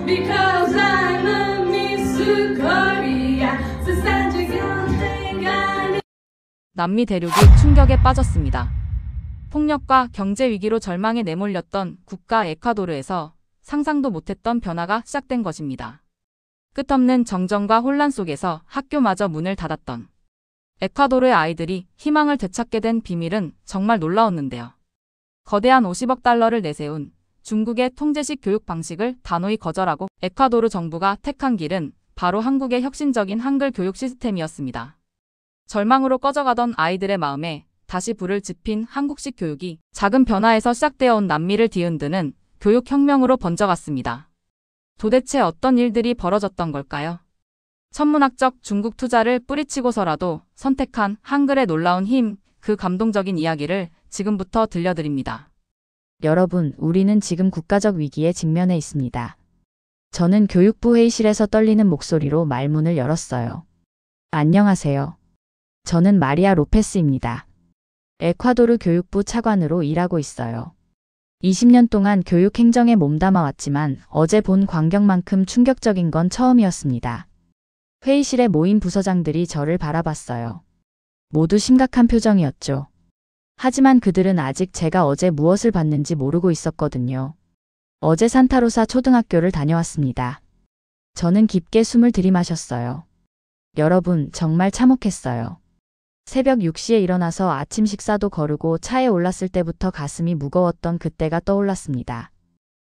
Because I'm a Miss Korea. 세상 지금 남미 대륙이 충격에 빠졌습니다. 폭력과 경제 위기로 절망에 내몰렸던 국가 에콰도르에서 상상도 못했던 변화가 시작된 것입니다. 끝없는 정전과 혼란 속에서 학교마저 문을 닫았던 에콰도르의 아이들이 희망을 되찾게 된 비밀은 정말 놀라웠는데요. 거대한 50억 달러를 내세운 중국의 통제식 교육 방식을 단호히 거절하고 에콰도르 정부가 택한 길은 바로 한국의 혁신적인 한글 교육 시스템이었습니다. 절망으로 꺼져가던 아이들의 마음에 다시 불을 지핀 한국식 교육이 작은 변화에서 시작되어 온 남미를 뒤흔드는 교육혁명으로 번져갔습니다. 도대체 어떤 일들이 벌어졌던 걸까요? 천문학적 중국 투자를 뿌리치고서라도 선택한 한글의 놀라운 힘, 그 감동적인 이야기를 지금부터 들려드립니다. 여러분, 우리는 지금 국가적 위기에 직면해 있습니다. 저는 교육부 회의실에서 떨리는 목소리로 말문을 열었어요. 안녕하세요. 저는 마리아 로페스입니다. 에콰도르 교육부 차관으로 일하고 있어요. 20년 동안 교육 행정에 몸담아 왔지만 어제 본 광경만큼 충격적인 건 처음이었습니다. 회의실에 모인 부서장들이 저를 바라봤어요. 모두 심각한 표정이었죠. 하지만 그들은 아직 제가 어제 무엇을 봤는지 모르고 있었거든요. 어제 산타로사 초등학교를 다녀왔습니다. 저는 깊게 숨을 들이마셨어요. 여러분, 정말 참혹했어요. 새벽 6시에 일어나서 아침 식사도 거르고 차에 올랐을 때부터 가슴이 무거웠던 그때가 떠올랐습니다.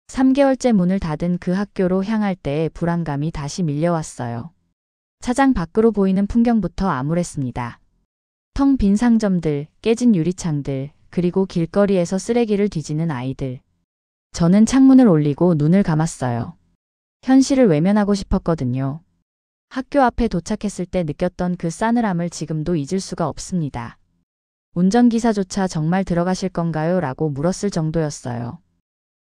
3개월째 문을 닫은 그 학교로 향할 때의 불안감이 다시 밀려왔어요. 차장 밖으로 보이는 풍경부터 암울했습니다. 텅 빈 상점들, 깨진 유리창들, 그리고 길거리에서 쓰레기를 뒤지는 아이들. 저는 창문을 올리고 눈을 감았어요. 현실을 외면하고 싶었거든요. 학교 앞에 도착했을 때 느꼈던 그 싸늘함을 지금도 잊을 수가 없습니다. 운전기사조차 정말 들어가실 건가요? 라고 물었을 정도였어요.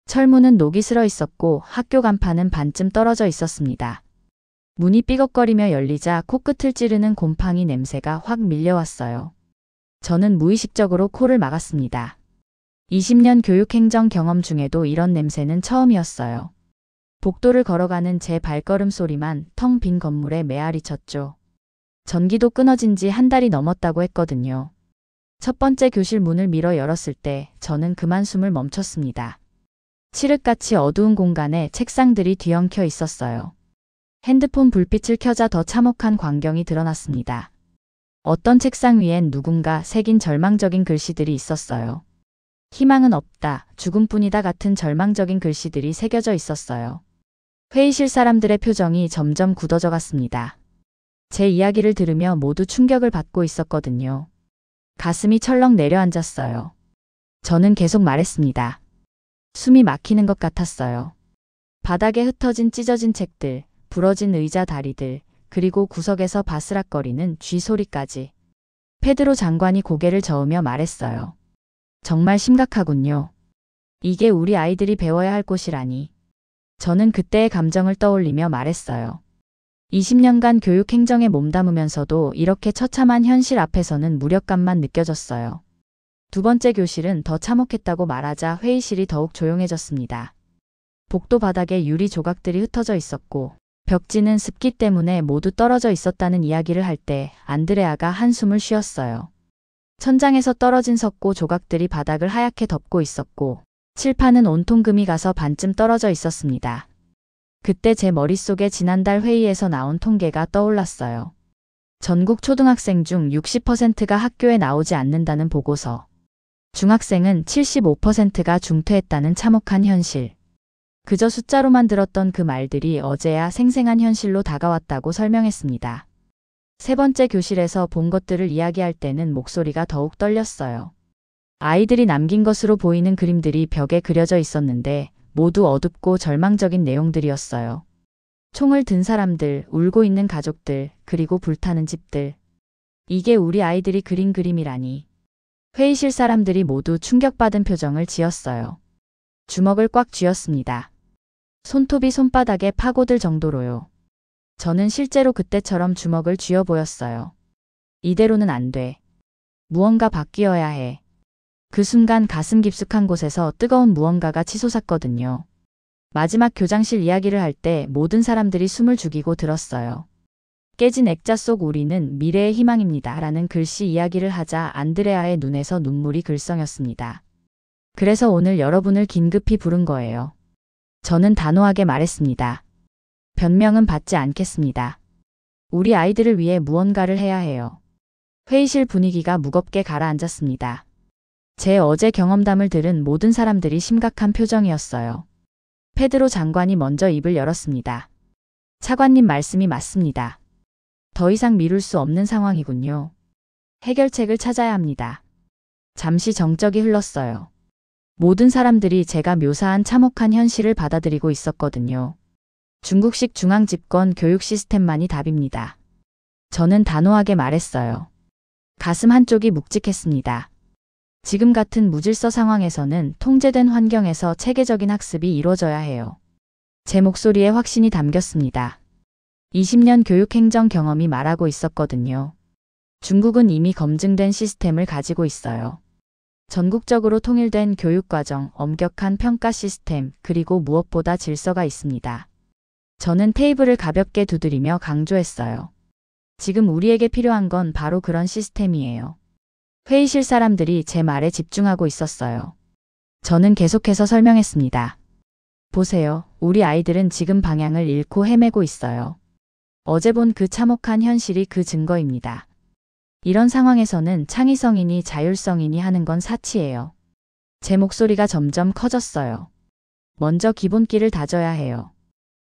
철문은 녹이 슬어 있었고 학교 간판은 반쯤 떨어져 있었습니다. 문이 삐걱거리며 열리자 코끝을 찌르는 곰팡이 냄새가 확 밀려왔어요. 저는 무의식적으로 코를 막았습니다. 20년 교육행정 경험 중에도 이런 냄새는 처음이었어요. 복도를 걸어가는 제 발걸음 소리만 텅 빈 건물에 메아리 쳤죠. 전기도 끊어진 지 한 달이 넘었다고 했거든요. 첫 번째 교실 문을 밀어 열었을 때 저는 그만 숨을 멈췄습니다. 칠흑같이 어두운 공간에 책상들이 뒤엉켜 있었어요. 핸드폰 불빛을 켜자 더 참혹한 광경이 드러났습니다. 어떤 책상 위엔 누군가 새긴 절망적인 글씨들이 있었어요. 희망은 없다, 죽음뿐이다 같은 절망적인 글씨들이 새겨져 있었어요. 회의실 사람들의 표정이 점점 굳어져 갔습니다. 제 이야기를 들으며 모두 충격을 받고 있었거든요. 가슴이 철렁 내려앉았어요. 저는 계속 말했습니다. 숨이 막히는 것 같았어요. 바닥에 흩어진 찢어진 책들, 부러진 의자 다리들, 그리고 구석에서 바스락거리는 쥐 소리까지. 페드로 장관이 고개를 저으며 말했어요. 정말 심각하군요. 이게 우리 아이들이 배워야 할 곳이라니. 저는 그때의 감정을 떠올리며 말했어요. 20년간 교육 행정에 몸담으면서도 이렇게 처참한 현실 앞에서는 무력감만 느껴졌어요. 두 번째 교실은 더 참혹했다고 말하자 회의실이 더욱 조용해졌습니다. 복도 바닥에 유리 조각들이 흩어져 있었고 벽지는 습기 때문에 모두 떨어져 있었다는 이야기를 할 때 안드레아가 한숨을 쉬었어요. 천장에서 떨어진 석고 조각들이 바닥을 하얗게 덮고 있었고 칠판은 온통 금이 가서 반쯤 떨어져 있었습니다. 그때 제 머릿속에 지난달 회의에서 나온 통계가 떠올랐어요. 전국 초등학생 중 60%가 학교에 나오지 않는다는 보고서. 중학생은 75%가 중퇴했다는 참혹한 현실. 그저 숫자로만 들었던 그 말들이 어제야 생생한 현실로 다가왔다고 설명했습니다. 세 번째 교실에서 본 것들을 이야기할 때는 목소리가 더욱 떨렸어요. 아이들이 남긴 것으로 보이는 그림들이 벽에 그려져 있었는데 모두 어둡고 절망적인 내용들이었어요. 총을 든 사람들, 울고 있는 가족들, 그리고 불타는 집들. 이게 우리 아이들이 그린 그림이라니. 회의실 사람들이 모두 충격받은 표정을 지었어요. 주먹을 꽉 쥐었습니다. 손톱이 손바닥에 파고들 정도로요. 저는 실제로 그때처럼 주먹을 쥐어 보였어요. 이대로는 안 돼. 무언가 바뀌어야 해. 그 순간 가슴 깊숙한 곳에서 뜨거운 무언가가 치솟았거든요. 마지막 교장실 이야기를 할 때 모든 사람들이 숨을 죽이고 들었어요. 깨진 액자 속 우리는 미래의 희망입니다. 라는 글씨 이야기를 하자 안드레아의 눈에서 눈물이 글썽였습니다. 그래서 오늘 여러분을 긴급히 부른 거예요. 저는 단호하게 말했습니다. 변명은 받지 않겠습니다. 우리 아이들을 위해 무언가를 해야 해요. 회의실 분위기가 무겁게 가라앉았습니다. 제 어제 경험담을 들은 모든 사람들이 심각한 표정이었어요. 페드로 장관이 먼저 입을 열었습니다. 차관님 말씀이 맞습니다. 더 이상 미룰 수 없는 상황이군요. 해결책을 찾아야 합니다. 잠시 정적이 흘렀어요. 모든 사람들이 제가 묘사한 참혹한 현실을 받아들이고 있었거든요. 중국식 중앙집권 교육 시스템만이 답입니다. 저는 단호하게 말했어요. 가슴 한쪽이 묵직했습니다. 지금 같은 무질서 상황에서는 통제된 환경에서 체계적인 학습이 이루어져야 해요. 제 목소리에 확신이 담겼습니다. 20년 교육행정 경험이 말하고 있었거든요. 중국은 이미 검증된 시스템을 가지고 있어요. 전국적으로 통일된 교육과정, 엄격한 평가 시스템, 그리고 무엇보다 질서가 있습니다. 저는 테이블을 가볍게 두드리며 강조했어요. 지금 우리에게 필요한 건 바로 그런 시스템이에요. 회의실 사람들이 제 말에 집중하고 있었어요. 저는 계속해서 설명했습니다. 보세요. 우리 아이들은 지금 방향을 잃고 헤매고 있어요. 어제 본 그 참혹한 현실이 그 증거입니다. 이런 상황에서는 창의성이니 자율성이니 하는 건 사치예요. 제 목소리가 점점 커졌어요. 먼저 기본기를 다져야 해요.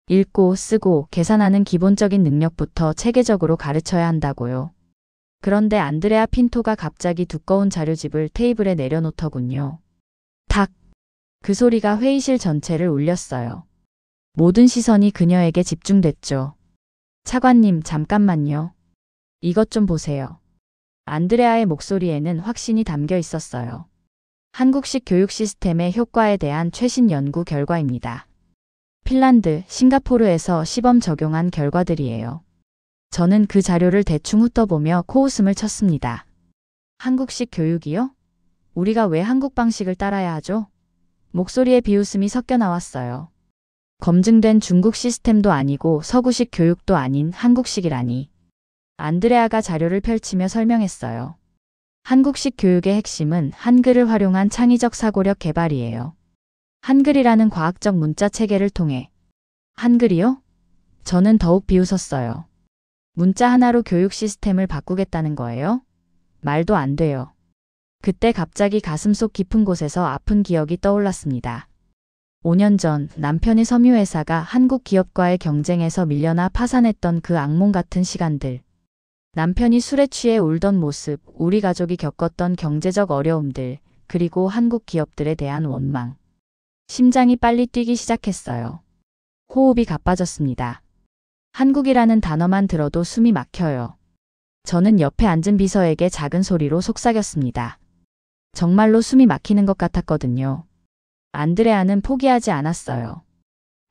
읽고, 쓰고, 계산하는 기본적인 능력부터 체계적으로 가르쳐야 한다고요. 그런데 안드레아 핀토가 갑자기 두꺼운 자료집을 테이블에 내려놓더군요. 탁! 그 소리가 회의실 전체를 울렸어요. 모든 시선이 그녀에게 집중됐죠. 차관님, 잠깐만요. 이것 좀 보세요. 안드레아의 목소리에는 확신이 담겨 있었어요. 한국식 교육 시스템의 효과에 대한 최신 연구 결과입니다. 핀란드, 싱가포르에서 시범 적용한 결과들이에요. 저는 그 자료를 대충 훑어보며 코웃음을 쳤습니다. 한국식 교육이요? 우리가 왜 한국 방식을 따라야 하죠? 목소리에 비웃음이 섞여 나왔어요. 검증된 중국 시스템도 아니고 서구식 교육도 아닌 한국식이라니. 안드레아가 자료를 펼치며 설명했어요. 한국식 교육의 핵심은 한글을 활용한 창의적 사고력 개발이에요. 한글이라는 과학적 문자 체계를 통해. 한글이요? 저는 더욱 비웃었어요. 문자 하나로 교육 시스템을 바꾸겠다는 거예요? 말도 안 돼요. 그때 갑자기 가슴속 깊은 곳에서 아픈 기억이 떠올랐습니다. 5년 전 남편의 섬유회사가 한국 기업과의 경쟁에서 밀려나 파산했던 그 악몽 같은 시간들. 남편이 술에 취해 울던 모습, 우리 가족이 겪었던 경제적 어려움들, 그리고 한국 기업들에 대한 원망. 심장이 빨리 뛰기 시작했어요. 호흡이 가빠졌습니다. 한국이라는 단어만 들어도 숨이 막혀요. 저는 옆에 앉은 비서에게 작은 소리로 속삭였습니다. 정말로 숨이 막히는 것 같았거든요. 안드레아는 포기하지 않았어요.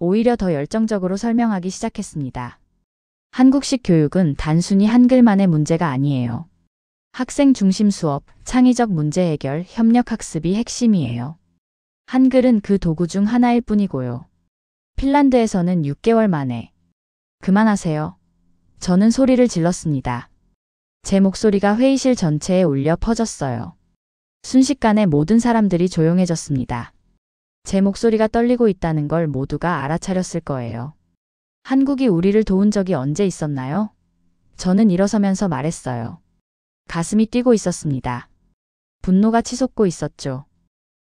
오히려 더 열정적으로 설명하기 시작했습니다. 한국식 교육은 단순히 한글만의 문제가 아니에요. 학생 중심 수업, 창의적 문제 해결, 협력 학습이 핵심이에요. 한글은 그 도구 중 하나일 뿐이고요. 핀란드에서는 6개월 만에. 그만하세요. 저는 소리를 질렀습니다. 제 목소리가 회의실 전체에 울려 퍼졌어요. 순식간에 모든 사람들이 조용해졌습니다. 제 목소리가 떨리고 있다는 걸 모두가 알아차렸을 거예요. 한국이 우리를 도운 적이 언제 있었나요? 저는 일어서면서 말했어요. 가슴이 뛰고 있었습니다. 분노가 치솟고 있었죠.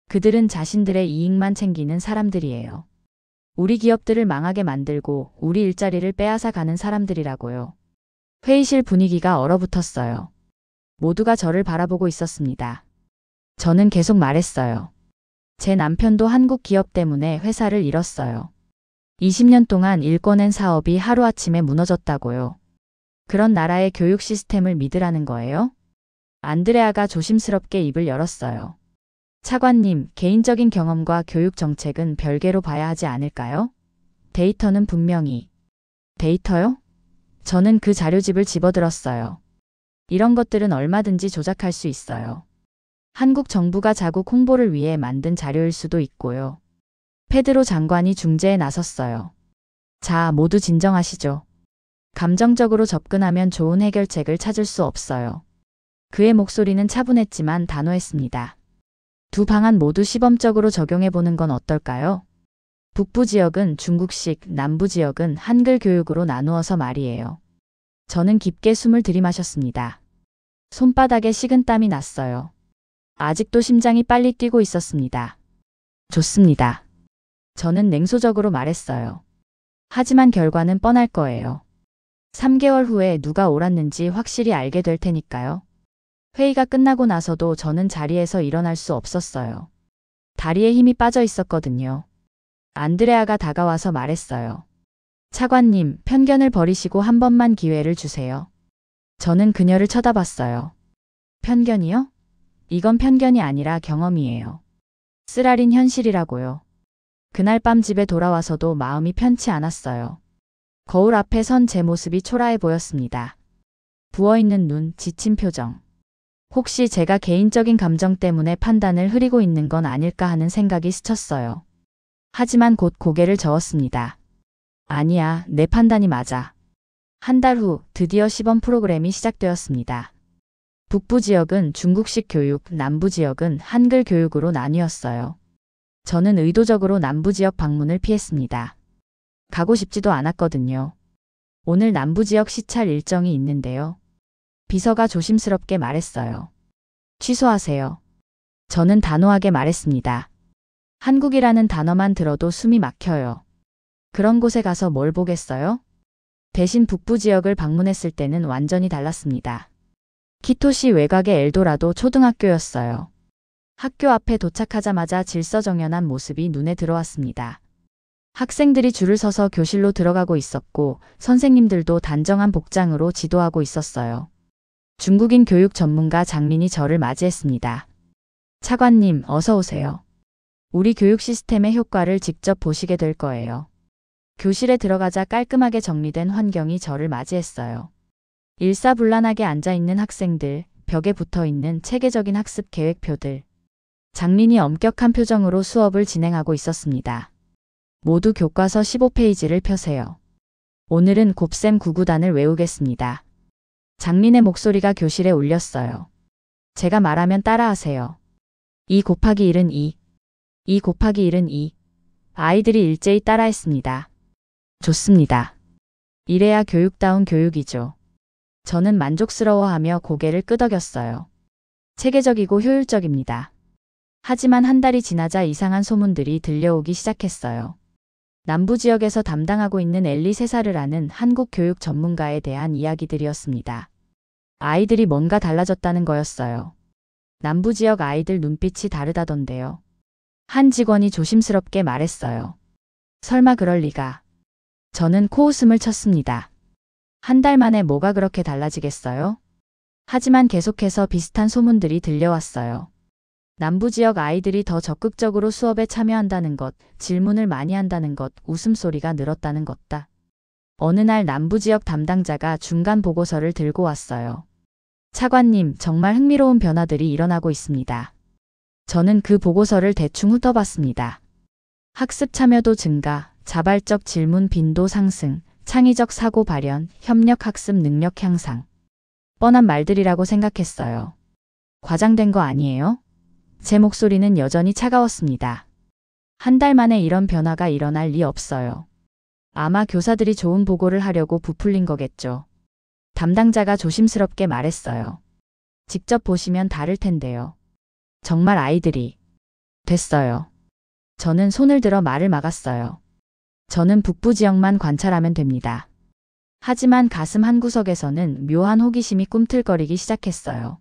그들은 자신들의 이익만 챙기는 사람들이에요. 우리 기업들을 망하게 만들고 우리 일자리를 빼앗아 가는 사람들이라고요. 회의실 분위기가 얼어붙었어요. 모두가 저를 바라보고 있었습니다. 저는 계속 말했어요. 제 남편도 한국 기업 때문에 회사를 잃었어요. 20년 동안 일궈낸 사업이 하루아침에 무너졌다고요. 그런 나라의 교육 시스템을 믿으라는 거예요? 안드레아가 조심스럽게 입을 열었어요. 차관님, 개인적인 경험과 교육 정책은 별개로 봐야 하지 않을까요? 데이터는 분명히. 데이터요? 저는 그 자료집을 집어들었어요. 이런 것들은 얼마든지 조작할 수 있어요. 한국 정부가 자국 홍보를 위해 만든 자료일 수도 있고요. 페드로 장관이 중재에 나섰어요. 자, 모두 진정하시죠. 감정적으로 접근하면 좋은 해결책을 찾을 수 없어요. 그의 목소리는 차분했지만 단호했습니다. 두 방안 모두 시범적으로 적용해보는 건 어떨까요? 북부 지역은 중국식, 남부 지역은 한글 교육으로 나누어서 말이에요. 저는 깊게 숨을 들이마셨습니다. 손바닥에 식은땀이 났어요. 아직도 심장이 빨리 뛰고 있었습니다. 좋습니다. 저는 냉소적으로 말했어요. 하지만 결과는 뻔할 거예요. 3개월 후에 누가 옳았는지 확실히 알게 될 테니까요. 회의가 끝나고 나서도 저는 자리에서 일어날 수 없었어요. 다리에 힘이 빠져 있었거든요. 안드레아가 다가와서 말했어요. 차관님, 편견을 버리시고 한 번만 기회를 주세요. 저는 그녀를 쳐다봤어요. 편견이요? 이건 편견이 아니라 경험이에요. 쓰라린 현실이라고요. 그날 밤 집에 돌아와서도 마음이 편치 않았어요. 거울 앞에 선 제 모습이 초라해 보였습니다. 부어있는 눈, 지친 표정. 혹시 제가 개인적인 감정 때문에 판단을 흐리고 있는 건 아닐까 하는 생각이 스쳤어요. 하지만 곧 고개를 저었습니다. 아니야, 내 판단이 맞아. 한 달 후 드디어 시범 프로그램이 시작되었습니다. 북부 지역은 중국식 교육, 남부 지역은 한글 교육으로 나뉘었어요. 저는 의도적으로 남부 지역 방문을 피했습니다. 가고 싶지도 않았거든요. 오늘 남부 지역 시찰 일정이 있는데요. 비서가 조심스럽게 말했어요. 취소하세요. 저는 단호하게 말했습니다. 한국이라는 단어만 들어도 숨이 막혀요. 그런 곳에 가서 뭘 보겠어요? 대신 북부 지역을 방문했을 때는 완전히 달랐습니다. 키토시 외곽의 엘도라도 초등학교였어요. 학교 앞에 도착하자마자 질서정연한 모습이 눈에 들어왔습니다. 학생들이 줄을 서서 교실로 들어가고 있었고 선생님들도 단정한 복장으로 지도하고 있었어요. 중국인 교육 전문가 장린이 저를 맞이했습니다. 차관님, 어서 오세요. 우리 교육 시스템의 효과를 직접 보시게 될 거예요. 교실에 들어가자 깔끔하게 정리된 환경이 저를 맞이했어요. 일사불란하게 앉아있는 학생들, 벽에 붙어있는 체계적인 학습 계획표들. 장린이 엄격한 표정으로 수업을 진행하고 있었습니다. 모두 교과서 15페이지를 펴세요. 오늘은 곱셈 9구단을 외우겠습니다. 장린의 목소리가 교실에 울렸어요. 제가 말하면 따라하세요. 2 곱하기 1은 2. 2 곱하기 1은 2. 아이들이 일제히 따라했습니다. 좋습니다. 이래야 교육다운 교육이죠. 저는 만족스러워하며 고개를 끄덕였어요. 체계적이고 효율적입니다. 하지만 한 달이 지나자 이상한 소문들이 들려오기 시작했어요. 남부 지역에서 담당하고 있는 엘리 세사르라는 한국 교육 전문가에 대한 이야기들이었습니다. 아이들이 뭔가 달라졌다는 거였어요. 남부 지역 아이들 눈빛이 다르다던데요. 한 직원이 조심스럽게 말했어요. 설마 그럴 리가. 저는 코웃음을 쳤습니다. 한 달 만에 뭐가 그렇게 달라지겠어요? 하지만 계속해서 비슷한 소문들이 들려왔어요. 남부 지역 아이들이 더 적극적으로 수업에 참여한다는 것, 질문을 많이 한다는 것, 웃음소리가 늘었다는 것다. 어느 날 남부 지역 담당자가 중간 보고서를 들고 왔어요. 차관님, 정말 흥미로운 변화들이 일어나고 있습니다. 저는 그 보고서를 대충 훑어봤습니다. 학습 참여도 증가, 자발적 질문 빈도 상승, 창의적 사고 발현, 협력 학습 능력 향상. 뻔한 말들이라고 생각했어요. 과장된 거 아니에요? 제 목소리는 여전히 차가웠습니다. 한 달 만에 이런 변화가 일어날 리 없어요. 아마 교사들이 좋은 보고를 하려고 부풀린 거겠죠. 담당자가 조심스럽게 말했어요. 직접 보시면 다를 텐데요. 정말 아이들이. 됐어요. 저는 손을 들어 말을 막았어요. 저는 북부 지역만 관찰하면 됩니다. 하지만 가슴 한구석에서는 묘한 호기심이 꿈틀거리기 시작했어요.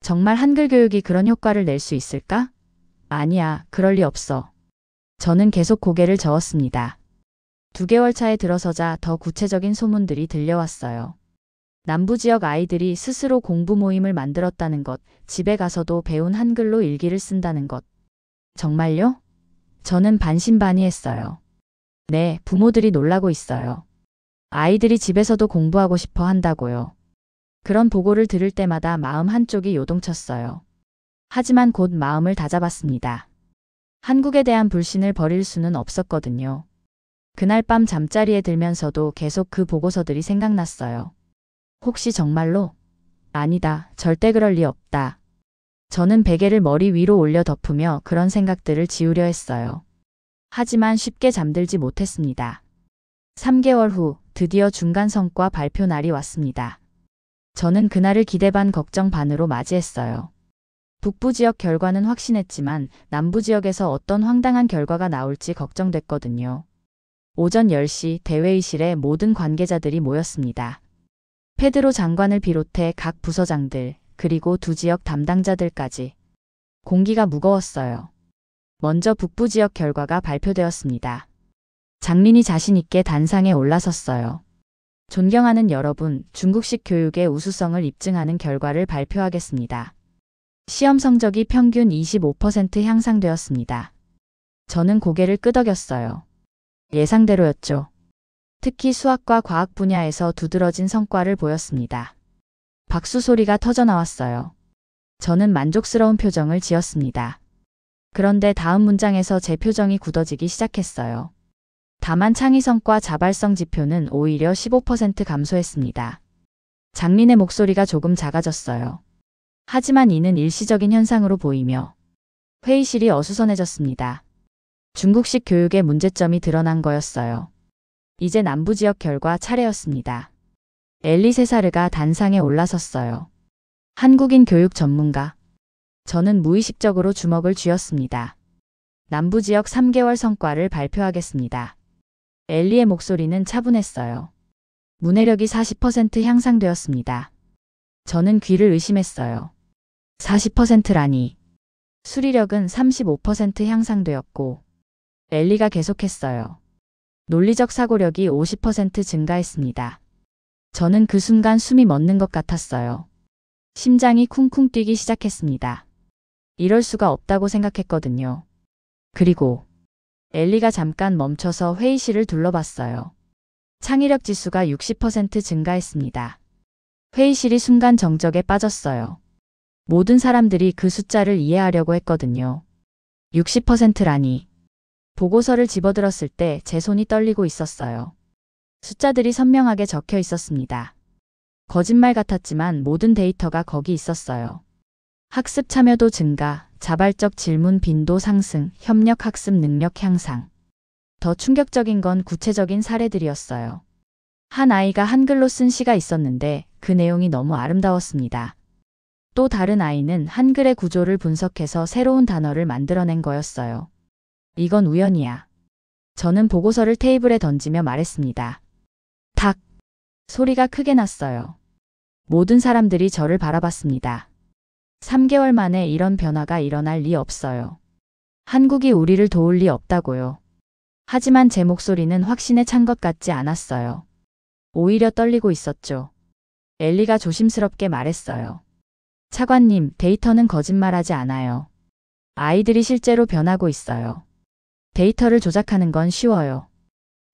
정말 한글 교육이 그런 효과를 낼 수 있을까? 아니야, 그럴 리 없어. 저는 계속 고개를 저었습니다. 2개월 차에 들어서자 더 구체적인 소문들이 들려왔어요. 남부 지역 아이들이 스스로 공부 모임을 만들었다는 것, 집에 가서도 배운 한글로 일기를 쓴다는 것. 정말요? 저는 반신반의했어요. 네, 부모들이 놀라고 있어요. 아이들이 집에서도 공부하고 싶어 한다고요. 그런 보고를 들을 때마다 마음 한쪽이 요동쳤어요. 하지만 곧 마음을 다잡았습니다. 한국에 대한 불신을 버릴 수는 없었거든요. 그날 밤 잠자리에 들면서도 계속 그 보고서들이 생각났어요. 혹시 정말로? 아니다. 절대 그럴 리 없다. 저는 베개를 머리 위로 올려 덮으며 그런 생각들을 지우려 했어요. 하지만 쉽게 잠들지 못했습니다. 3개월 후 드디어 중간 성과 발표 날이 왔습니다. 저는 그날을 기대 반 걱정 반으로 맞이했어요. 북부 지역 결과는 확신했지만 남부 지역에서 어떤 황당한 결과가 나올지 걱정됐거든요. 오전 10시 대회의실에 모든 관계자들이 모였습니다. 페드로 장관을 비롯해 각 부서장들, 그리고 두 지역 담당자들까지. 공기가 무거웠어요. 먼저 북부 지역 결과가 발표되었습니다. 장린이 자신 있게 단상에 올라섰어요. 존경하는 여러분, 중국식 교육의 우수성을 입증하는 결과를 발표하겠습니다. 시험 성적이 평균 25% 향상되었습니다. 저는 고개를 끄덕였어요. 예상대로였죠. 특히 수학과 과학 분야에서 두드러진 성과를 보였습니다. 박수 소리가 터져나왔어요. 저는 만족스러운 표정을 지었습니다. 그런데 다음 문장에서 제 표정이 굳어지기 시작했어요. 다만 창의성과 자발성 지표는 오히려 15% 감소했습니다. 장린의 목소리가 조금 작아졌어요. 하지만 이는 일시적인 현상으로 보이며 회의실이 어수선해졌습니다. 중국식 교육의 문제점이 드러난 거였어요. 이제 남부 지역 결과 차례였습니다. 엘리 세사르가 단상에 올라섰어요. 한국인 교육 전문가. 저는 무의식적으로 주먹을 쥐었습니다. 남부 지역 3개월 성과를 발표하겠습니다. 엘리의 목소리는 차분했어요. 문해력이 40% 향상되었습니다. 저는 귀를 의심했어요. 40%라니. 수리력은 35% 향상되었고, 엘리가 계속했어요. 논리적 사고력이 50% 증가했습니다. 저는 그 순간 숨이 멎는 것 같았어요. 심장이 쿵쿵 뛰기 시작했습니다. 이럴 수가 없다고 생각했거든요. 그리고 엘리가 잠깐 멈춰서 회의실을 둘러봤어요. 창의력 지수가 60% 증가했습니다. 회의실이 순간 정적에 빠졌어요. 모든 사람들이 그 숫자를 이해하려고 했거든요. 60%라니. 보고서를 집어들었을 때 제 손이 떨리고 있었어요. 숫자들이 선명하게 적혀 있었습니다. 거짓말 같았지만 모든 데이터가 거기 있었어요. 학습 참여도 증가, 자발적 질문 빈도 상승, 협력 학습 능력 향상. 더 충격적인 건 구체적인 사례들이었어요. 한 아이가 한글로 쓴 시가 있었는데 그 내용이 너무 아름다웠습니다. 또 다른 아이는 한글의 구조를 분석해서 새로운 단어를 만들어낸 거였어요. 이건 우연이야. 저는 보고서를 테이블에 던지며 말했습니다. 탁! 소리가 크게 났어요. 모든 사람들이 저를 바라봤습니다. 3개월 만에 이런 변화가 일어날 리 없어요. 한국이 우리를 도울 리 없다고요. 하지만 제 목소리는 확신에 찬 것 같지 않았어요. 오히려 떨리고 있었죠. 엘리가 조심스럽게 말했어요. 차관님, 데이터는 거짓말하지 않아요. 아이들이 실제로 변하고 있어요. 데이터를 조작하는 건 쉬워요.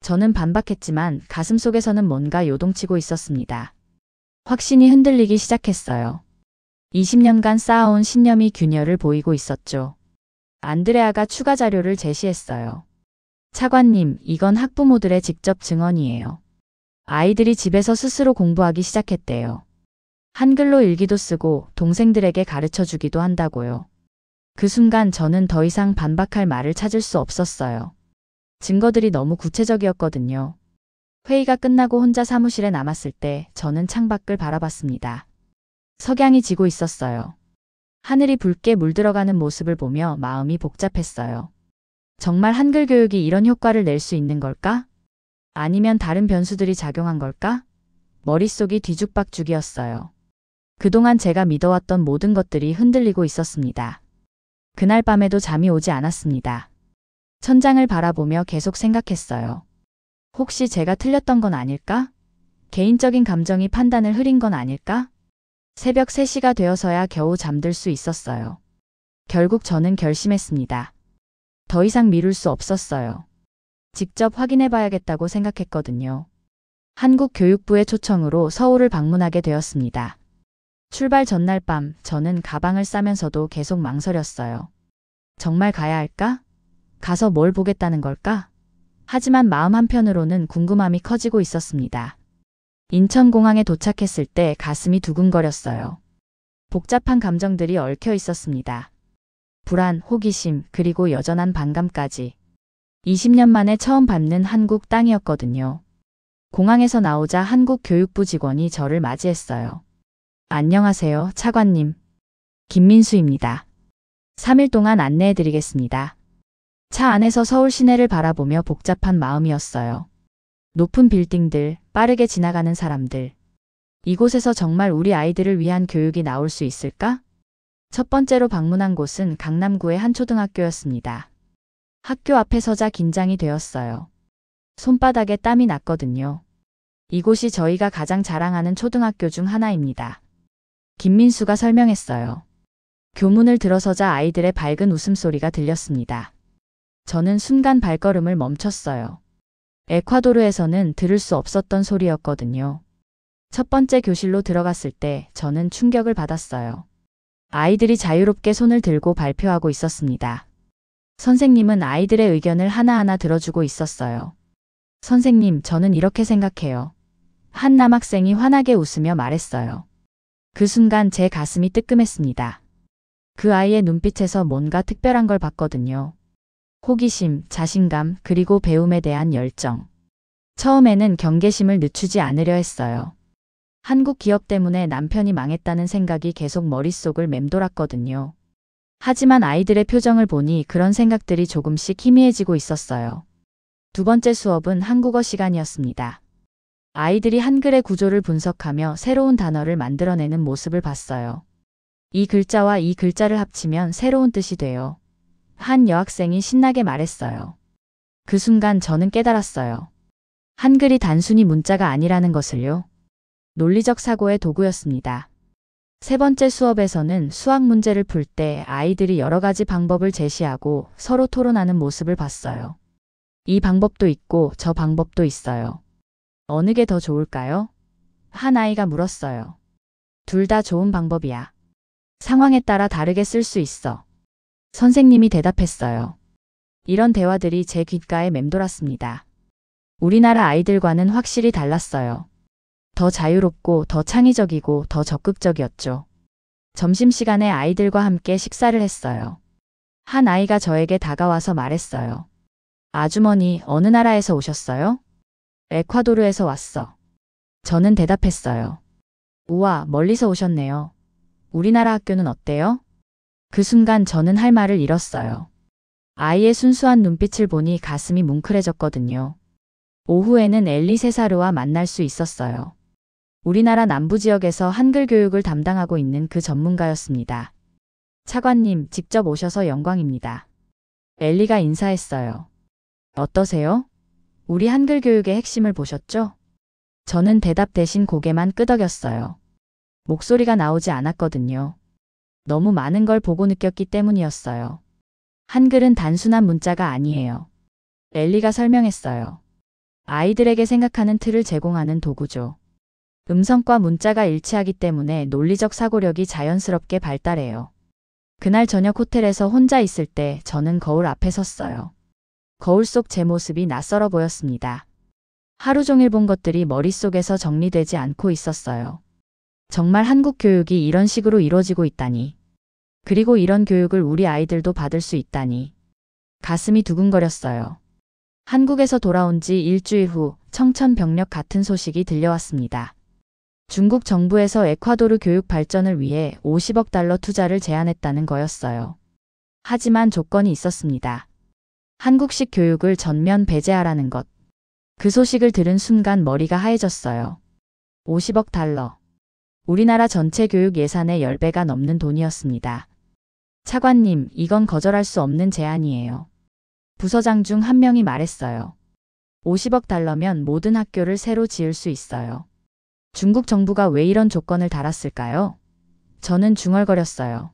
저는 반박했지만 가슴속에서는 뭔가 요동치고 있었습니다. 확신이 흔들리기 시작했어요. 20년간 쌓아온 신념이 균열을 보이고 있었죠. 안드레아가 추가 자료를 제시했어요. 차관님, 이건 학부모들의 직접 증언이에요. 아이들이 집에서 스스로 공부하기 시작했대요. 한글로 일기도 쓰고 동생들에게 가르쳐 주기도 한다고요. 그 순간 저는 더 이상 반박할 말을 찾을 수 없었어요. 증거들이 너무 구체적이었거든요. 회의가 끝나고 혼자 사무실에 남았을 때 저는 창밖을 바라봤습니다. 석양이 지고 있었어요. 하늘이 붉게 물들어가는 모습을 보며 마음이 복잡했어요. 정말 한글 교육이 이런 효과를 낼 수 있는 걸까? 아니면 다른 변수들이 작용한 걸까? 머릿속이 뒤죽박죽이었어요. 그동안 제가 믿어왔던 모든 것들이 흔들리고 있었습니다. 그날 밤에도 잠이 오지 않았습니다. 천장을 바라보며 계속 생각했어요. 혹시 제가 틀렸던 건 아닐까? 개인적인 감정이 판단을 흐린 건 아닐까? 새벽 3시가 되어서야 겨우 잠들 수 있었어요. 결국 저는 결심했습니다. 더 이상 미룰 수 없었어요. 직접 확인해봐야겠다고 생각했거든요. 한국 교육부의 초청으로 서울을 방문하게 되었습니다. 출발 전날 밤 저는 가방을 싸면서도 계속 망설였어요. 정말 가야 할까? 가서 뭘 보겠다는 걸까? 하지만 마음 한편으로는 궁금함이 커지고 있었습니다. 인천공항에 도착했을 때 가슴이 두근거렸어요. 복잡한 감정들이 얽혀 있었습니다. 불안, 호기심, 그리고 여전한 반감까지. 20년 만에 처음 밟는 한국 땅이었거든요. 공항에서 나오자 한국 교육부 직원이 저를 맞이했어요. 안녕하세요, 차관님. 김민수입니다. 3일 동안 안내해드리겠습니다. 차 안에서 서울 시내를 바라보며 복잡한 마음이었어요. 높은 빌딩들, 빠르게 지나가는 사람들. 이곳에서 정말 우리 아이들을 위한 교육이 나올 수 있을까? 첫 번째로 방문한 곳은 강남구의 한 초등학교였습니다. 학교 앞에 서자 긴장이 되었어요. 손바닥에 땀이 났거든요. 이곳이 저희가 가장 자랑하는 초등학교 중 하나입니다. 김민수가 설명했어요. 교문을 들어서자 아이들의 밝은 웃음소리가 들렸습니다. 저는 순간 발걸음을 멈췄어요. 에콰도르에서는 들을 수 없었던 소리였거든요. 첫 번째 교실로 들어갔을 때 저는 충격을 받았어요. 아이들이 자유롭게 손을 들고 발표하고 있었습니다. 선생님은 아이들의 의견을 하나하나 들어주고 있었어요. 선생님, 저는 이렇게 생각해요. 한 남학생이 환하게 웃으며 말했어요. 그 순간 제 가슴이 뜨끔했습니다. 그 아이의 눈빛에서 뭔가 특별한 걸 봤거든요. 호기심, 자신감, 그리고 배움에 대한 열정. 처음에는 경계심을 늦추지 않으려 했어요. 한국 기업 때문에 남편이 망했다는 생각이 계속 머릿속을 맴돌았거든요. 하지만 아이들의 표정을 보니 그런 생각들이 조금씩 희미해지고 있었어요. 두 번째 수업은 한국어 시간이었습니다. 아이들이 한글의 구조를 분석하며 새로운 단어를 만들어내는 모습을 봤어요. 이 글자와 이 글자를 합치면 새로운 뜻이 돼요. 한 여학생이 신나게 말했어요. 그 순간 저는 깨달았어요. 한글이 단순히 문자가 아니라는 것을요. 논리적 사고의 도구였습니다. 세 번째 수업에서는 수학 문제를 풀 때 아이들이 여러 가지 방법을 제시하고 서로 토론하는 모습을 봤어요. 이 방법도 있고 저 방법도 있어요. 어느 게 더 좋을까요? 한 아이가 물었어요. 둘 다 좋은 방법이야. 상황에 따라 다르게 쓸 수 있어. 선생님이 대답했어요. 이런 대화들이 제 귓가에 맴돌았습니다. 우리나라 아이들과는 확실히 달랐어요. 더 자유롭고 더 창의적이고 더 적극적이었죠. 점심시간에 아이들과 함께 식사를 했어요. 한 아이가 저에게 다가와서 말했어요. 아주머니, 어느 나라에서 오셨어요? 에콰도르에서 왔어. 저는 대답했어요. 우와, 멀리서 오셨네요. 우리나라 학교는 어때요? 그 순간 저는 할 말을 잃었어요. 아이의 순수한 눈빛을 보니 가슴이 뭉클해졌거든요. 오후에는 엘리 세사르와 만날 수 있었어요. 우리나라 남부 지역에서 한글 교육을 담당하고 있는 그 전문가였습니다. 차관님, 직접 오셔서 영광입니다. 엘리가 인사했어요. 어떠세요? 우리 한글 교육의 핵심을 보셨죠? 저는 대답 대신 고개만 끄덕였어요. 목소리가 나오지 않았거든요. 너무 많은 걸 보고 느꼈기 때문이었어요. 한글은 단순한 문자가 아니에요. 엘리가 설명했어요. 아이들에게 생각하는 틀을 제공하는 도구죠. 음성과 문자가 일치하기 때문에 논리적 사고력이 자연스럽게 발달해요. 그날 저녁 호텔에서 혼자 있을 때 저는 거울 앞에 섰어요. 거울 속 제 모습이 낯설어 보였습니다. 하루 종일 본 것들이 머릿속에서 정리되지 않고 있었어요. 정말 한국 교육이 이런 식으로 이루어지고 있다니. 그리고 이런 교육을 우리 아이들도 받을 수 있다니. 가슴이 두근거렸어요. 한국에서 돌아온 지 일주일 후 청천벽력 같은 소식이 들려왔습니다. 중국 정부에서 에콰도르 교육 발전을 위해 50억 달러 투자를 제안했다는 거였어요. 하지만 조건이 있었습니다. 한국식 교육을 전면 배제하라는 것. 그 소식을 들은 순간 머리가 하얘졌어요. 50억 달러. 우리나라 전체 교육 예산의 10배가 넘는 돈이었습니다. 차관님, 이건 거절할 수 없는 제안이에요. 부서장 중 한 명이 말했어요. 50억 달러면 모든 학교를 새로 지을 수 있어요. 중국 정부가 왜 이런 조건을 달았을까요? 저는 중얼거렸어요.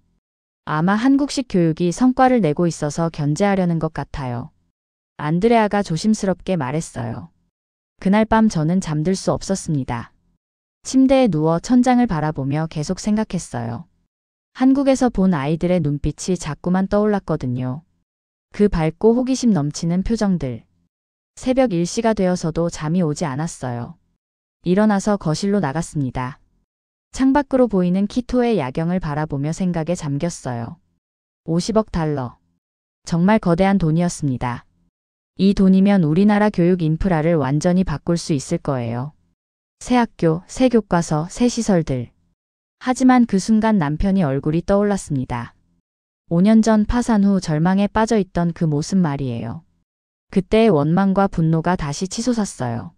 아마 한국식 교육이 성과를 내고 있어서 견제하려는 것 같아요. 안드레아가 조심스럽게 말했어요. 그날 밤 저는 잠들 수 없었습니다. 침대에 누워 천장을 바라보며 계속 생각했어요. 한국에서 본 아이들의 눈빛이 자꾸만 떠올랐거든요. 그 밝고 호기심 넘치는 표정들. 새벽 1시가 되어서도 잠이 오지 않았어요. 일어나서 거실로 나갔습니다. 창밖으로 보이는 키토의 야경을 바라보며 생각에 잠겼어요. 50억 달러. 정말 거대한 돈이었습니다. 이 돈이면 우리나라 교육 인프라를 완전히 바꿀 수 있을 거예요. 새 학교, 새 교과서, 새 시설들. 하지만 그 순간 남편이 얼굴이 떠올랐습니다. 5년 전 파산 후 절망에 빠져 있던 그 모습 말이에요. 그때의 원망과 분노가 다시 치솟았어요.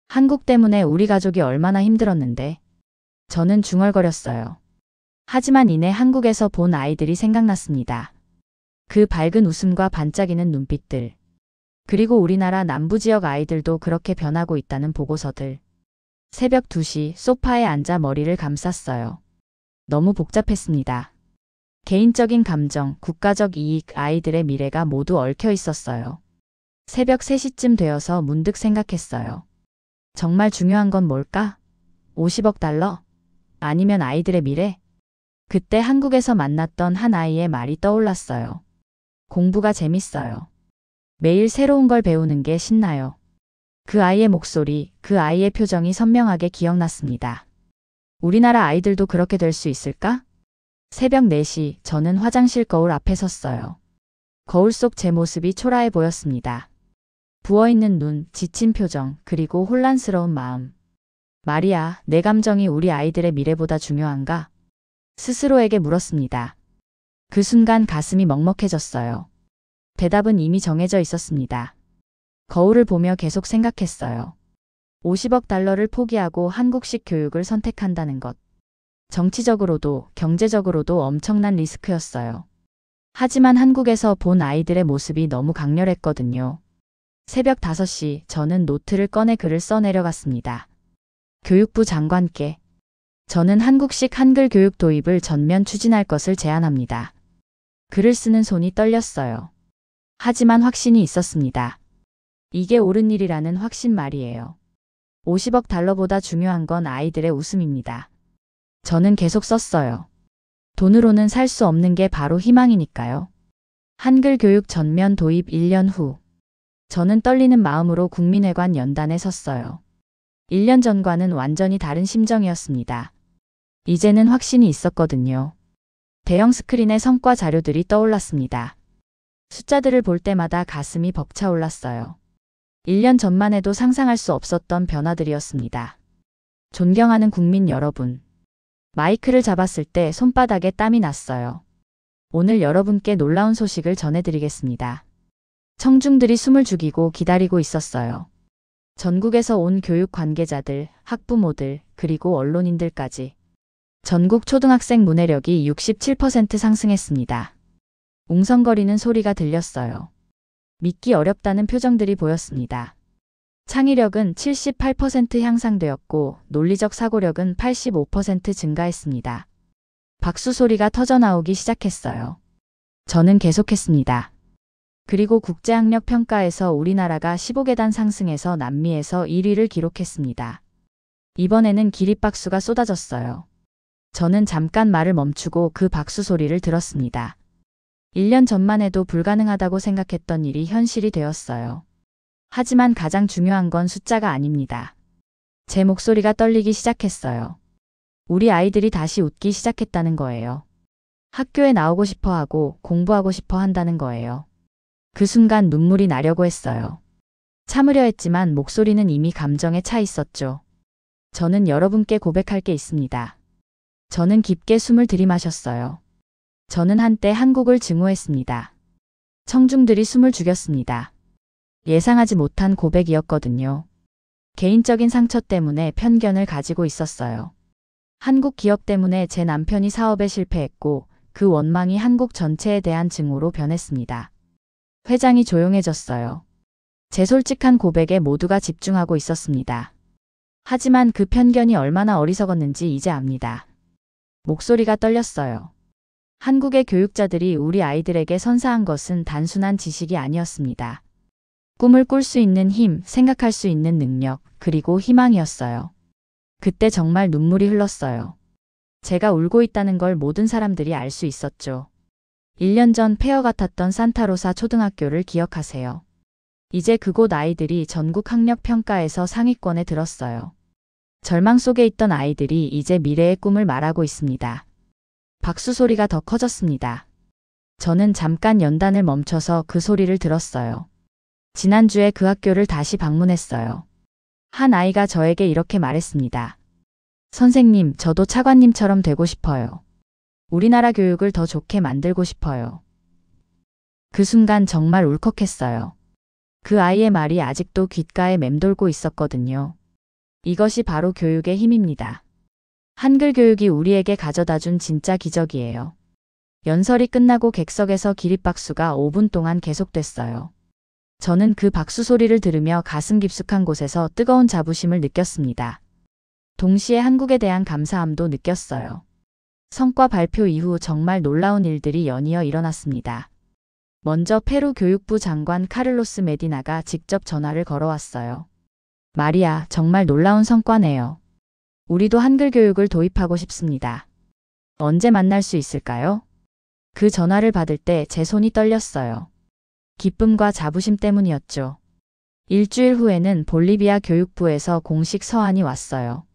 한국 때문에 우리 가족이 얼마나 힘들었는데. 저는 중얼거렸어요. 하지만 이내 한국에서 본 아이들이 생각났습니다. 그 밝은 웃음과 반짝이는 눈빛들. 그리고 우리나라 남부 지역 아이들도 그렇게 변하고 있다는 보고서들. 새벽 2시 소파에 앉아 머리를 감쌌어요. 너무 복잡했습니다. 개인적인 감정, 국가적 이익, 아이들의 미래가 모두 얽혀 있었어요. 새벽 3시쯤 되어서 문득 생각했어요. 정말 중요한 건 뭘까? 50억 달러? 아니면 아이들의 미래? 그때 한국에서 만났던 한 아이의 말이 떠올랐어요. 공부가 재밌어요. 매일 새로운 걸 배우는 게 신나요. 그 아이의 목소리, 그 아이의 표정이 선명하게 기억났습니다. 우리나라 아이들도 그렇게 될 수 있을까? 새벽 4시 저는 화장실 거울 앞에 섰어요. 거울 속 제 모습이 초라해 보였습니다. 부어있는 눈, 지친 표정, 그리고 혼란스러운 마음. 마리아, 내 감정이 우리 아이들의 미래보다 중요한가? 스스로에게 물었습니다. 그 순간 가슴이 먹먹해졌어요. 대답은 이미 정해져 있었습니다. 거울을 보며 계속 생각했어요. 50억 달러를 포기하고 한국식 교육을 선택한다는 것. 정치적으로도 경제적으로도 엄청난 리스크였어요. 하지만 한국에서 본 아이들의 모습이 너무 강렬했거든요. 새벽 5시 저는 노트를 꺼내 글을 써내려갔습니다. 교육부 장관께 저는 한국식 한글 교육 도입을 전면 추진할 것을 제안합니다. 글을 쓰는 손이 떨렸어요. 하지만 확신이 있었습니다. 이게 옳은 일이라는 확신 말이에요. 50억 달러보다 중요한 건 아이들의 웃음입니다. 저는 계속 썼어요. 돈으로는 살 수 없는 게 바로 희망이니까요. 한글 교육 전면 도입 1년 후. 저는 떨리는 마음으로 국민회관 연단에 섰어요. 1년 전과는 완전히 다른 심정이었습니다. 이제는 확신이 있었거든요. 대형 스크린에 성과 자료들이 떠올랐습니다. 숫자들을 볼 때마다 가슴이 벅차올랐어요. 1년 전만 해도 상상할 수 없었던 변화들이었습니다. 존경하는 국민 여러분. 마이크를 잡았을 때 손바닥에 땀이 났어요. 오늘 여러분께 놀라운 소식을 전해드리겠습니다. 청중들이 숨을 죽이고 기다리고 있었어요. 전국에서 온 교육 관계자들, 학부모들, 그리고 언론인들까지. 전국 초등학생 문해력이 67% 상승했습니다. 웅성거리는 소리가 들렸어요. 믿기 어렵다는 표정들이 보였습니다. 창의력은 78% 향상되었고 논리적 사고력은 85% 증가했습니다. 박수 소리가 터져나오기 시작했어요. 저는 계속했습니다. 그리고 국제학력 평가에서 우리나라가 15계단 상승해서 남미에서 1위를 기록했습니다. 이번에는 기립박수가 쏟아졌어요. 저는 잠깐 말을 멈추고 그 박수 소리를 들었습니다. 1년 전만 해도 불가능하다고 생각했던 일이 현실이 되었어요. 하지만 가장 중요한 건 숫자가 아닙니다. 제 목소리가 떨리기 시작했어요. 우리 아이들이 다시 웃기 시작했다는 거예요. 학교에 나오고 싶어 하고 공부하고 싶어 한다는 거예요. 그 순간 눈물이 나려고 했어요. 참으려 했지만 목소리는 이미 감정에 차 있었죠. 저는 여러분께 고백할 게 있습니다. 저는 깊게 숨을 들이마셨어요. 저는 한때 한국을 증오했습니다. 청중들이 숨을 죽였습니다. 예상하지 못한 고백이었거든요. 개인적인 상처 때문에 편견을 가지고 있었어요. 한국 기업 때문에 제 남편이 사업에 실패했고 그 원망이 한국 전체에 대한 증오로 변했습니다. 회장이 조용해졌어요. 제 솔직한 고백에 모두가 집중하고 있었습니다. 하지만 그 편견이 얼마나 어리석었는지 이제 압니다. 목소리가 떨렸어요. 한국의 교육자들이 우리 아이들에게 선사한 것은 단순한 지식이 아니었습니다. 꿈을 꿀 수 있는 힘, 생각할 수 있는 능력, 그리고 희망이었어요. 그때 정말 눈물이 흘렀어요. 제가 울고 있다는 걸 모든 사람들이 알 수 있었죠. 1년 전 폐허 같았던 산타로사 초등학교를 기억하세요. 이제 그곳 아이들이 전국 학력 평가에서 상위권에 들었어요. 절망 속에 있던 아이들이 이제 미래의 꿈을 말하고 있습니다. 박수 소리가 더 커졌습니다. 저는 잠깐 연단을 멈춰서 그 소리를 들었어요. 지난주에 그 학교를 다시 방문했어요. 한 아이가 저에게 이렇게 말했습니다. 선생님, 저도 차관님처럼 되고 싶어요. 우리나라 교육을 더 좋게 만들고 싶어요. 그 순간 정말 울컥했어요. 그 아이의 말이 아직도 귓가에 맴돌고 있었거든요. 이것이 바로 교육의 힘입니다. 한글 교육이 우리에게 가져다준 진짜 기적이에요. 연설이 끝나고 객석에서 기립박수가 5분 동안 계속됐어요. 저는 그 박수 소리를 들으며 가슴 깊숙한 곳에서 뜨거운 자부심을 느꼈습니다. 동시에 한국에 대한 감사함도 느꼈어요. 성과 발표 이후 정말 놀라운 일들이 연이어 일어났습니다. 먼저 페루 교육부 장관 카를로스 메디나가 직접 전화를 걸어왔어요. 마리아, 정말 놀라운 성과네요. 우리도 한글 교육을 도입하고 싶습니다. 언제 만날 수 있을까요? 그 전화를 받을 때 제 손이 떨렸어요. 기쁨과 자부심 때문이었죠. 일주일 후에는 볼리비아 교육부에서 공식 서한이 왔어요.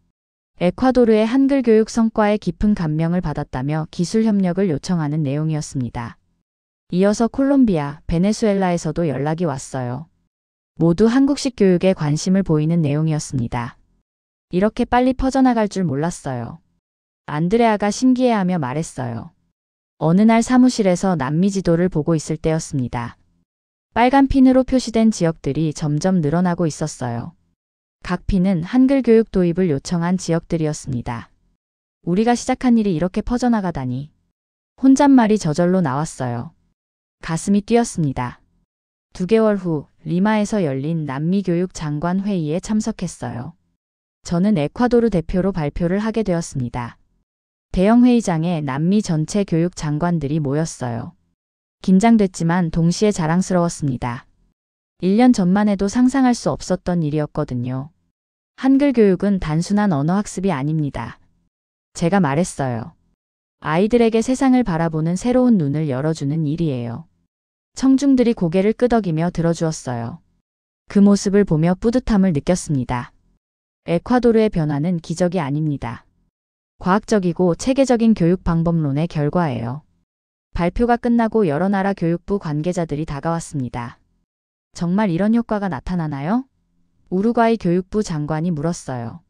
에콰도르의 한글 교육 성과에 깊은 감명을 받았다며 기술 협력을 요청하는 내용이었습니다. 이어서 콜롬비아, 베네수엘라에서도 연락이 왔어요. 모두 한국식 교육에 관심을 보이는 내용이었습니다. 이렇게 빨리 퍼져나갈 줄 몰랐어요. 안드레아가 신기해하며 말했어요. 어느 날 사무실에서 남미 지도를 보고 있을 때였습니다. 빨간 핀으로 표시된 지역들이 점점 늘어나고 있었어요. 각 핀은 한글 교육 도입을 요청한 지역들이었습니다. 우리가 시작한 일이 이렇게 퍼져나가다니. 혼잣말이 저절로 나왔어요. 가슴이 뛰었습니다. 2개월 후 리마에서 열린 남미 교육 장관 회의에 참석했어요. 저는 에콰도르 대표로 발표를 하게 되었습니다. 대형 회의장에 남미 전체 교육 장관들이 모였어요. 긴장됐지만 동시에 자랑스러웠습니다. 1년 전만 해도 상상할 수 없었던 일이었거든요. 한글 교육은 단순한 언어 학습이 아닙니다. 제가 말했어요. 아이들에게 세상을 바라보는 새로운 눈을 열어주는 일이에요. 청중들이 고개를 끄덕이며 들어주었어요. 그 모습을 보며 뿌듯함을 느꼈습니다. 에콰도르의 변화는 기적이 아닙니다. 과학적이고 체계적인 교육 방법론의 결과예요. 발표가 끝나고 여러 나라 교육부 관계자들이 다가왔습니다. 정말 이런 효과가 나타나나요? 우루과이 교육부 장관이 물었어요.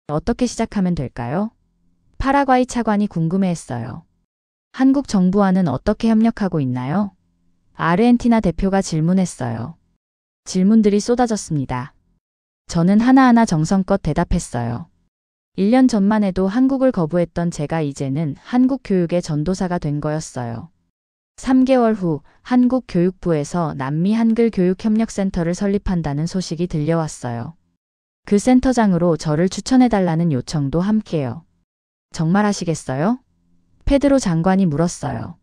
어떻게 시작하면 될까요? 파라과이 차관이 궁금해했어요. 한국 정부와는 어떻게 협력하고 있나요? 아르헨티나 대표가 질문했어요. 질문들이 쏟아졌습니다. 저는 하나하나 정성껏 대답했어요. 1년 전만 해도 한국을 거부했던 제가 이제는 한국 교육의 전도사가 된 거였어요. 3개월 후 한국 교육부에서 남미 한글 교육협력센터를 설립한다는 소식이 들려왔어요. 그 센터장으로 저를 추천해달라는 요청도 함께요. 정말 하시겠어요? 페드로 장관이 물었어요.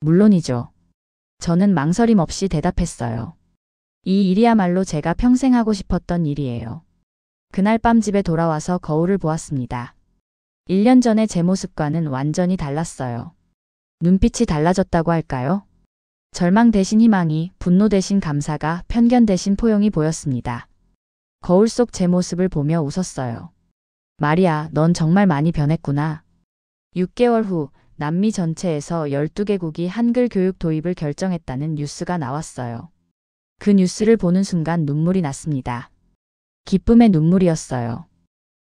물론이죠. 저는 망설임 없이 대답했어요. 이 일이야말로 제가 평생 하고 싶었던 일이에요. 그날 밤 집에 돌아와서 거울을 보았습니다. 1년 전의 제 모습과는 완전히 달랐어요. 눈빛이 달라졌다고 할까요? 절망 대신 희망이, 분노 대신 감사가, 편견 대신 포용이 보였습니다. 거울 속 제 모습을 보며 웃었어요. 마리아, 넌 정말 많이 변했구나. 6개월 후 남미 전체에서 12개국이 한글 교육 도입을 결정했다는 뉴스가 나왔어요. 그 뉴스를 보는 순간 눈물이 났습니다. 기쁨의 눈물이었어요.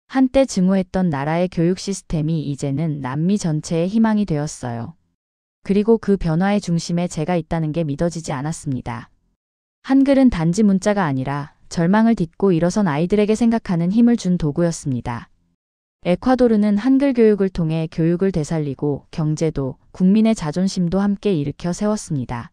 한때 증오했던 나라의 교육 시스템이 이제는 남미 전체의 희망이 되었어요. 그리고 그 변화의 중심에 제가 있다는 게 믿어지지 않았습니다. 한글은 단지 문자가 아니라 절망을 딛고 일어선 아이들에게 생각하는 힘을 준 도구였습니다. 에콰도르는 한글 교육을 통해 교육을 되살리고 경제도, 국민의 자존심도 함께 일으켜 세웠습니다.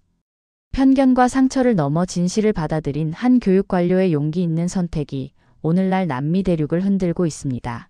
편견과 상처를 넘어 진실을 받아들인 한 교육 관료의 용기 있는 선택이 오늘날 남미 대륙을 흔들고 있습니다.